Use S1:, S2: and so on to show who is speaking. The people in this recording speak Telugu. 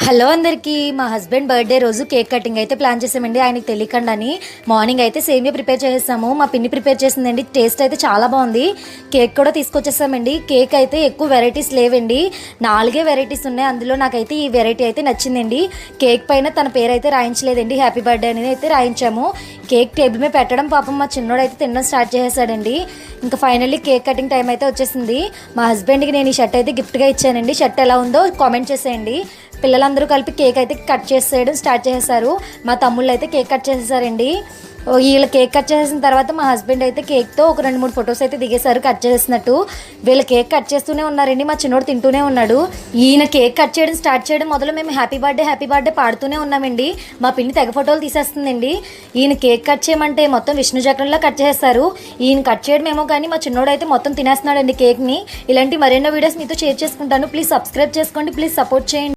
S1: హలో అందరికీ. మా హస్బెండ్ బర్త్డే రోజు కేక్ కటింగ్ అయితే ప్లాన్ చేసామండి. ఆయనకి తెలియకుండా మార్నింగ్ అయితే సేమియా ప్రిపేర్ చేసేసాము. మా పిన్ని ప్రిపేర్ చేసిందండి. టేస్ట్ అయితే చాలా బాగుంది. కేక్ కూడా తీసుకొచ్చేసామండి. కేక్ అయితే ఎక్కువ వెరైటీస్ లేవండి, 4 వెరైటీస్ ఉన్నాయి. అందులో నాకైతే ఈ వెరైటీ అయితే నచ్చిందండి. కేక్ పైన తన పేరు అయితే రాయించలేదండి, హ్యాపీ బర్త్డే అనేది అయితే రాయించాము. కేక్ టేబుల్ మీద పెట్టడం పాపం మా చిన్నోడు అయితే తినడం స్టార్ట్ చేసేసాడండి. ఇంకా ఫైనల్లీ కేక్ కటింగ్ టైం అయితే వచ్చేసింది. మా హస్బెండ్కి నేను ఈ షర్ట్ అయితే గిఫ్ట్గా ఇచ్చానండి. షర్ట్ ఎలా ఉందో కామెంట్ చేసేయండి. పిల్లలందరూ కలిపి కేక్ అయితే కట్ చేసేయడం స్టార్ట్ చేసేసారు. మా తమ్ముళ్ళు అయితే కేక్ కట్ చేసేసారండి. వీళ్ళ కేక్ కట్ చేసిన తర్వాత మా హస్బెండ్ అయితే కేక్తో ఒక 2-3 ఫొటోస్ అయితే దిగేశారు కట్ చేసినట్టు. వీళ్ళ కేక్ కట్ చేస్తూనే ఉన్నారండి. మా చిన్నోడు తింటూనే ఉన్నాడు. ఈయన కేక్ కట్ చేయడం స్టార్ట్ చేయడం మొదలు మేము హ్యాపీ బర్త్డే పాడుతూనే ఉన్నామండి. మా పిన్ని తెగ ఫోటోలు తీసేస్తుందండి. ఈయన కేక్ కట్ చేయమంటే మొత్తం విష్ణు చక్రంలో కట్ చేస్తారు. ఈయన కట్ చేయడం ఏమో కానీ మా చిన్నోడు అయితే మొత్తం తినేస్తున్నాడండి కేక్ని. ఇలాంటి మరెన్నో వీడియోస్ మీతో షేర్ చేసుకుంటాను. ప్లీజ్ సబ్స్క్రైబ్ చేసుకోండి, ప్లీజ్ సపోర్ట్ చేయండి.